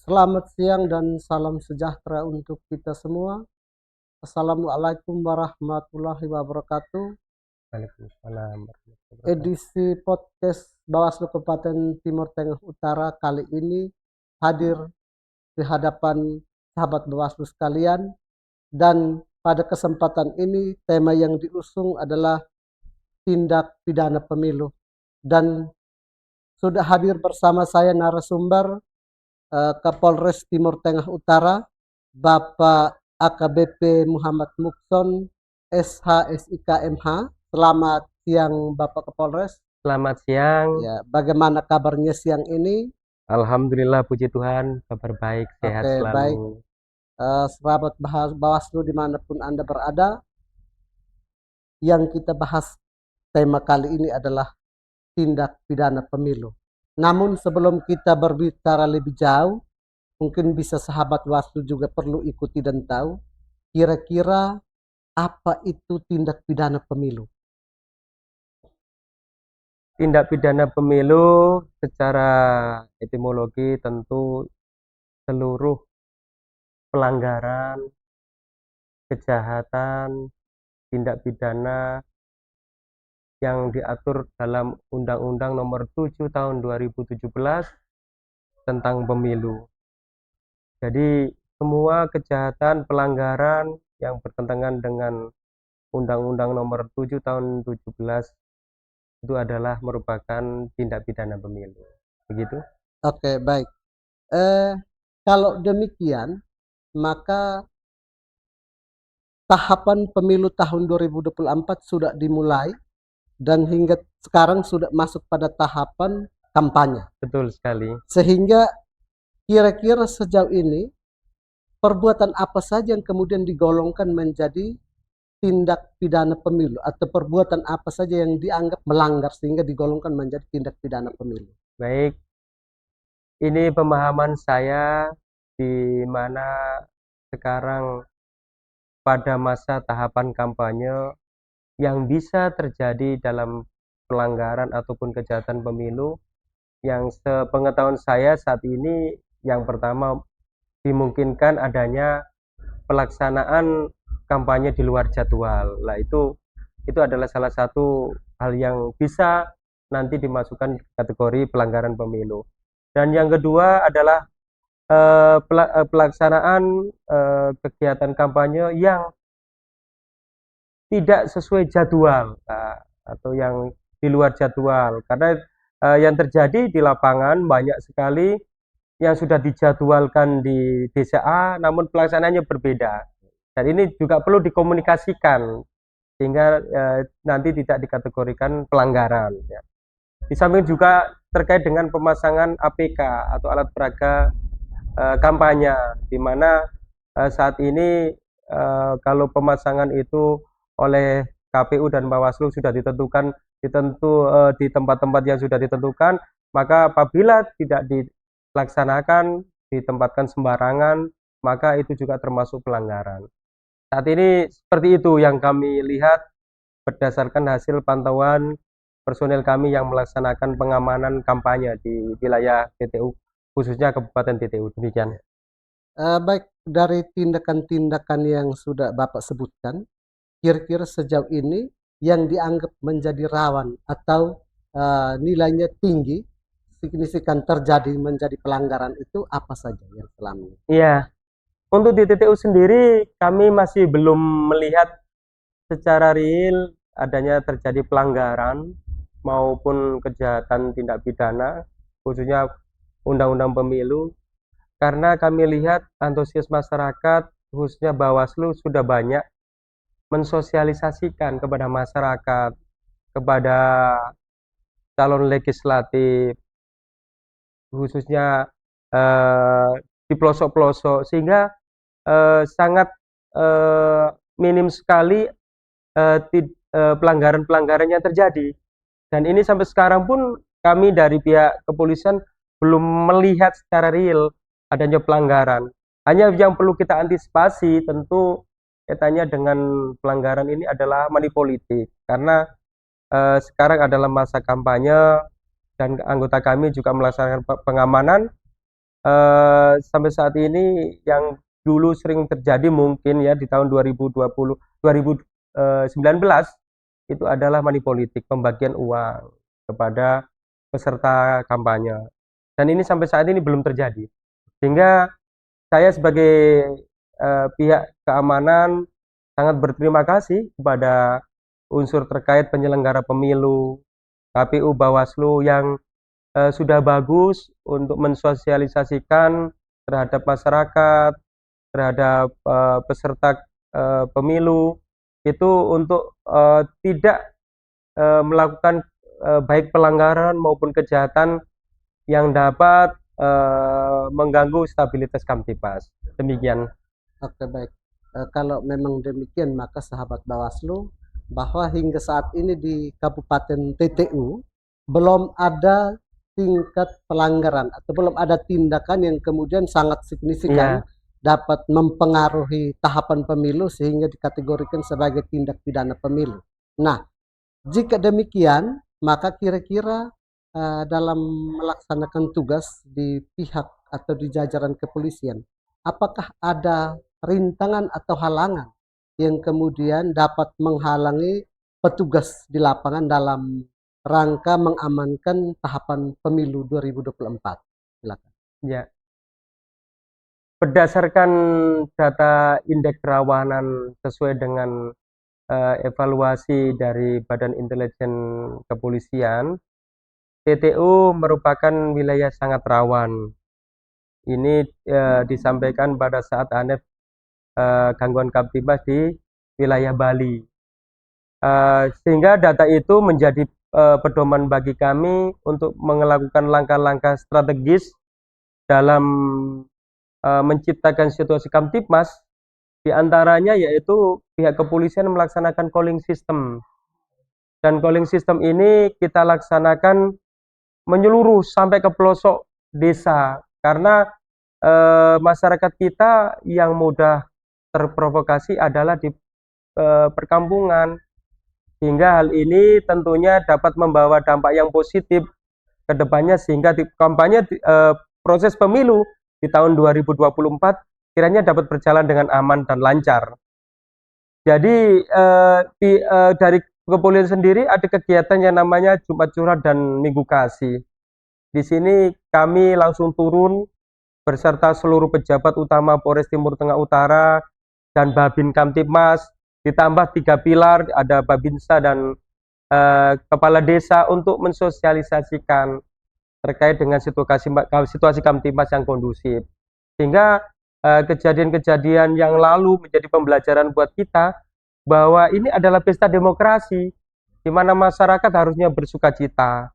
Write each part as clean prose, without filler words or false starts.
Selamat siang dan salam sejahtera untuk kita semua. Assalamualaikum warahmatullahi wabarakatuh. Waalaikumsalam warahmatullahi wabarakatuh. Edisi podcast Bawaslu Kabupaten Timur Tengah Utara kali ini hadir di hadapan sahabat Bawaslu sekalian, dan pada kesempatan ini tema yang diusung adalah tindak pidana pemilu, dan sudah hadir bersama saya narasumber Kapolres Timur Tengah Utara, Bapak AKBP Muhammad Mukson, SH SIK MH. Selamat siang Bapak Kapolres. Selamat siang. Ya, bagaimana kabarnya siang ini? Alhamdulillah, puji Tuhan, kabar baik, sehat Oke, selalu. baik. Sahabat Bawaslu dimanapun Anda berada, yang kita bahas tema kali ini adalah tindak pidana pemilu. Namun sebelum kita berbicara lebih jauh, mungkin bisa sahabat Bawaslu juga perlu ikuti dan tahu kira-kira apa itu tindak pidana pemilu. Tindak pidana pemilu secara etimologi tentu seluruh pelanggaran, kejahatan, tindak pidana yang diatur dalam Undang-Undang Nomor 7 Tahun 2017 tentang pemilu. Jadi semua kejahatan, pelanggaran yang bertentangan dengan Undang-Undang Nomor 7 Tahun 17 itu adalah merupakan tindak pidana pemilu. Begitu? Oke, baik. Kalau demikian, maka tahapan pemilu tahun 2024 sudah dimulai dan hingga sekarang sudah masuk pada tahapan kampanye. Betul sekali. Sehingga kira-kira sejauh ini perbuatan apa saja yang kemudian digolongkan menjadi tindak pidana pemilu, atau perbuatan apa saja yang dianggap melanggar sehingga digolongkan menjadi tindak pidana pemilu? Baik, ini pemahaman saya di mana sekarang pada masa tahapan kampanye yang bisa terjadi dalam pelanggaran ataupun kejahatan pemilu yang sepengetahuan saya saat ini, yang pertama dimungkinkan adanya pelaksanaan kampanye di luar jadwal. Nah, itu adalah salah satu hal yang bisa nanti dimasukkan kategori pelanggaran pemilu. Dan yang kedua adalah pelaksanaan kegiatan kampanye yang tidak sesuai jadwal, atau yang di luar jadwal, karena yang terjadi di lapangan banyak sekali yang sudah dijadwalkan di desa A namun pelaksanaannya berbeda, dan ini juga perlu dikomunikasikan sehingga nanti tidak dikategorikan pelanggaran, ya. Di samping juga terkait dengan pemasangan APK atau alat peraga kampanye, di mana saat ini kalau pemasangan itu oleh KPU dan Bawaslu sudah ditentukan di tempat-tempat yang sudah ditentukan, maka apabila tidak dilaksanakan, ditempatkan sembarangan, maka itu juga termasuk pelanggaran. Saat ini seperti itu yang kami lihat berdasarkan hasil pantauan personel kami yang melaksanakan pengamanan kampanye di wilayah TTU, khususnya Kabupaten TTU. Demikian. Baik, dari tindakan-tindakan yang sudah Bapak sebutkan, kira-kira sejauh ini yang dianggap menjadi rawan atau nilainya tinggi, signifikan terjadi menjadi pelanggaran itu apa saja yang selama ini? Iya, untuk di TTU sendiri kami masih belum melihat secara real adanya terjadi pelanggaran maupun kejahatan tindak pidana, khususnya Undang-Undang Pemilu, karena kami lihat antusias masyarakat, khususnya Bawaslu, sudah banyak mensosialisasikan kepada masyarakat, kepada calon legislatif, khususnya di pelosok-pelosok, sehingga sangat minim sekali pelanggaran-pelanggaran yang terjadi. Dan ini sampai sekarang pun kami dari pihak kepolisian belum melihat secara real adanya pelanggaran. Hanya yang perlu kita antisipasi tentu kaitannya dengan pelanggaran ini adalah money politik, karena sekarang adalah masa kampanye dan anggota kami juga melaksanakan pengamanan sampai saat ini yang dulu sering terjadi mungkin ya di tahun 2020, 2019 itu adalah money politik, pembagian uang kepada peserta kampanye. Dan ini sampai saat ini belum terjadi. Sehingga saya sebagai pihak keamanan sangat berterima kasih kepada unsur terkait penyelenggara pemilu, KPU, Bawaslu yang sudah bagus untuk mensosialisasikan terhadap masyarakat, terhadap peserta pemilu itu untuk tidak melakukan baik pelanggaran maupun kejahatan yang dapat mengganggu stabilitas Kamtibmas. Demikian. Oke, baik. Kalau memang demikian, maka sahabat Bawaslu, bahwa hingga saat ini di Kabupaten TTU belum ada tingkat pelanggaran atau belum ada tindakan yang kemudian sangat signifikan dapat mempengaruhi tahapan pemilu sehingga dikategorikan sebagai tindak pidana pemilu. Nah, jika demikian, maka kira-kira dalam melaksanakan tugas di pihak atau di jajaran kepolisian, apakah ada rintangan atau halangan yang kemudian dapat menghalangi petugas di lapangan dalam rangka mengamankan tahapan pemilu 2024? Silakan. Ya. Berdasarkan data indeks kerawanan sesuai dengan evaluasi dari Badan Intelijen Kepolisian, TTU merupakan wilayah sangat rawan. Ini disampaikan pada saat ANEF gangguan Kamtibmas di wilayah Bali. Sehingga data itu menjadi pedoman bagi kami untuk melakukan langkah-langkah strategis dalam menciptakan situasi Kamtibmas, diantaranya yaitu pihak kepolisian melaksanakan calling system. Dan calling system ini kita laksanakan menyeluruh sampai ke pelosok desa, karena masyarakat kita yang mudah terprovokasi adalah di perkampungan, sehingga hal ini tentunya dapat membawa dampak yang positif ke depannya, sehingga di kampanye proses pemilu di tahun 2024 kiranya dapat berjalan dengan aman dan lancar. Jadi dari kepolisian sendiri ada kegiatan yang namanya Jumat Curhat dan Minggu Kasih. Di sini kami langsung turun beserta seluruh pejabat utama Polres Timur Tengah Utara dan Babin Kamtibmas, ditambah 3 pilar, ada Babinsa dan kepala desa untuk mensosialisasikan terkait dengan situasi Kamtibmas yang kondusif. Sehingga kejadian-kejadian yang lalu menjadi pembelajaran buat kita bahwa ini adalah pesta demokrasi di mana masyarakat harusnya bersukacita.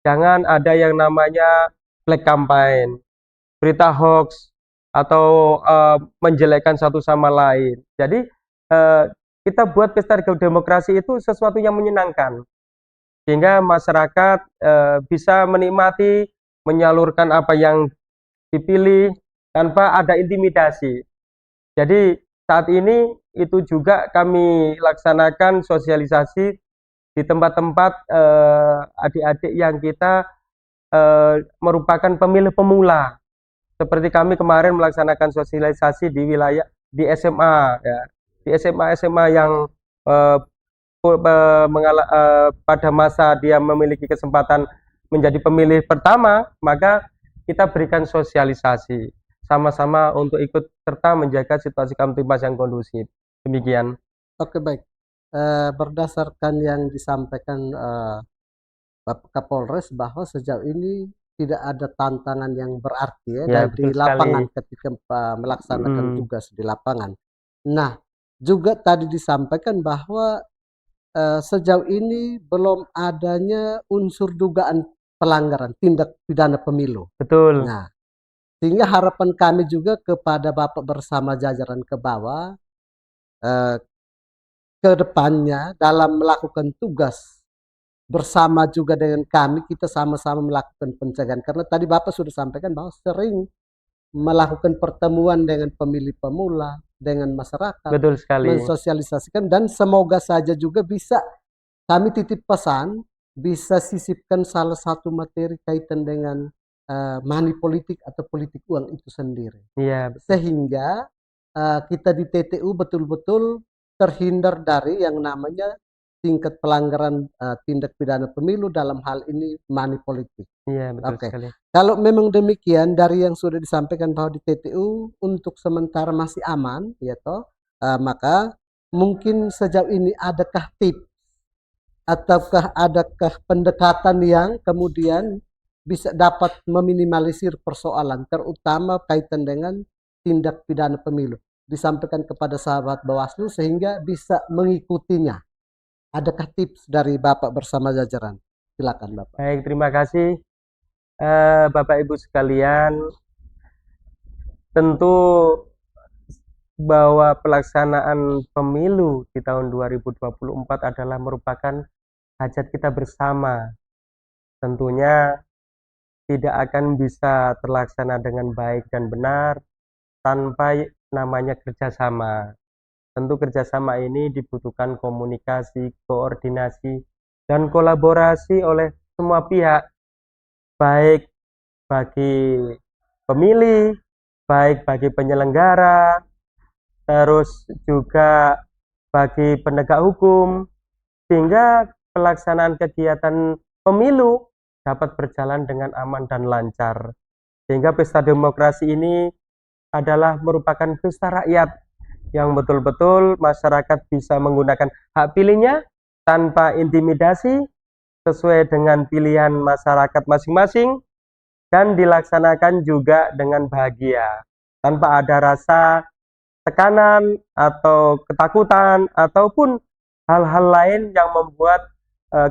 Jangan ada yang namanya black campaign, berita hoax, atau menjelekkan satu sama lain. Jadi kita buat pesta demokrasi itu sesuatu yang menyenangkan, sehingga masyarakat bisa menikmati, menyalurkan apa yang dipilih tanpa ada intimidasi. Jadi saat ini itu juga kami laksanakan sosialisasi di tempat-tempat adik-adik yang kita merupakan pemilih pemula. Seperti kami kemarin melaksanakan sosialisasi di wilayah di SMA, ya, di SMA yang pada masa dia memiliki kesempatan menjadi pemilih pertama, maka kita berikan sosialisasi sama-sama untuk ikut serta menjaga situasi Kamtibmas yang kondusif. Demikian. Oke, baik. Berdasarkan yang disampaikan Bapak Kapolres bahwa sejauh ini tidak ada tantangan yang berarti Ya, di betul lapangan sekali. ketika melaksanakan tugas di lapangan. Nah, juga tadi disampaikan bahwa sejauh ini belum adanya unsur dugaan pelanggaran tindak pidana pemilu. Betul. Nah, sehingga harapan kami juga kepada Bapak bersama jajaran ke bawah ke depannya dalam melakukan tugas bersama juga dengan kami, kita sama-sama melakukan pencegahan. Karena tadi Bapak sudah sampaikan bahwa sering melakukan pertemuan dengan pemilih pemula, dengan masyarakat, Betul sekali. mensosialisasikan, dan semoga saja juga bisa kami titip pesan, bisa sisipkan salah satu materi kaitan dengan money politik atau politik uang itu sendiri. Iya, betul. Sehingga kita di TTU betul-betul terhindar dari yang namanya tingkat pelanggaran tindak pidana pemilu, dalam hal ini money politik. Iya, betul Oke. sekali. Kalau memang demikian dari yang sudah disampaikan bahwa di TTU untuk sementara masih aman, ya toh, maka mungkin sejauh ini adakah tips ataukah adakah pendekatan yang kemudian bisa dapat meminimalisir persoalan, terutama kaitan dengan tindak pidana pemilu, disampaikan kepada sahabat Bawaslu sehingga bisa mengikutinya. Adakah tips dari Bapak bersama jajaran? Silakan Bapak. Baik, terima kasih Bapak Ibu sekalian. Tentu bahwa pelaksanaan pemilu di tahun 2024 adalah merupakan hajat kita bersama. Tentunya tidak akan bisa terlaksana dengan baik dan benar tanpa namanya kerjasama. Tentu kerjasama ini dibutuhkan komunikasi, koordinasi, dan kolaborasi oleh semua pihak, baik bagi pemilih, baik bagi penyelenggara, terus juga bagi penegak hukum, sehingga pelaksanaan kegiatan pemilu dapat berjalan dengan aman dan lancar. Sehingga pesta demokrasi ini adalah merupakan pesta rakyat yang betul-betul masyarakat bisa menggunakan hak pilihnya tanpa intimidasi, sesuai dengan pilihan masyarakat masing-masing, dan dilaksanakan juga dengan bahagia tanpa ada rasa tekanan atau ketakutan ataupun hal-hal lain yang membuat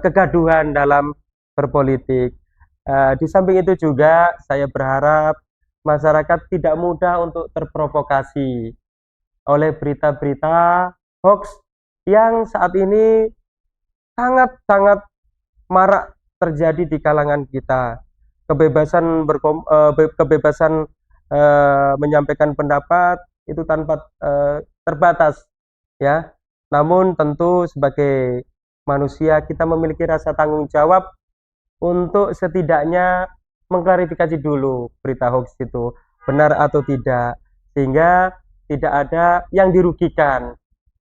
kegaduhan dalam berpolitik. Di samping itu juga saya berharap masyarakat tidak mudah untuk terprovokasi oleh berita-berita hoax yang saat ini sangat-sangat marak terjadi di kalangan kita. Kebebasan menyampaikan pendapat itu tanpa terbatas, ya. Namun tentu sebagai manusia kita memiliki rasa tanggung jawab untuk setidaknya mengklarifikasi dulu berita hoax itu benar atau tidak, sehingga tidak ada yang dirugikan.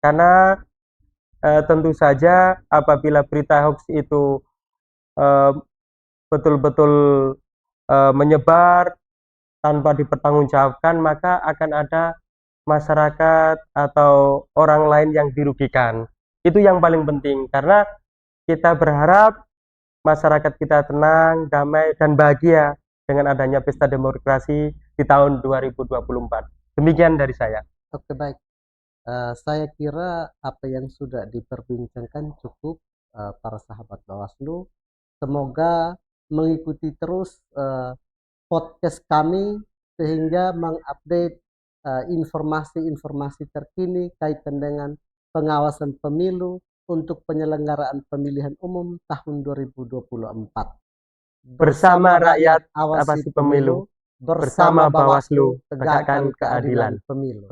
Karena tentu saja apabila berita hoax itu betul-betul menyebar tanpa dipertanggungjawabkan, maka akan ada masyarakat atau orang lain yang dirugikan. Itu yang paling penting, karena kita berharap masyarakat kita tenang, damai, dan bahagia dengan adanya pesta demokrasi di tahun 2024. Demikian dari saya. Oke, baik. Saya kira apa yang sudah diperbincangkan cukup, para sahabat Bawaslu. Semoga mengikuti terus podcast kami sehingga mengupdate informasi-informasi terkini kaitan dengan pengawasan pemilu untuk penyelenggaraan pemilihan umum tahun 2024. Bersama rakyat awasi awasi pemilu, bersama Bawaslu tegakkan keadilan pemilu.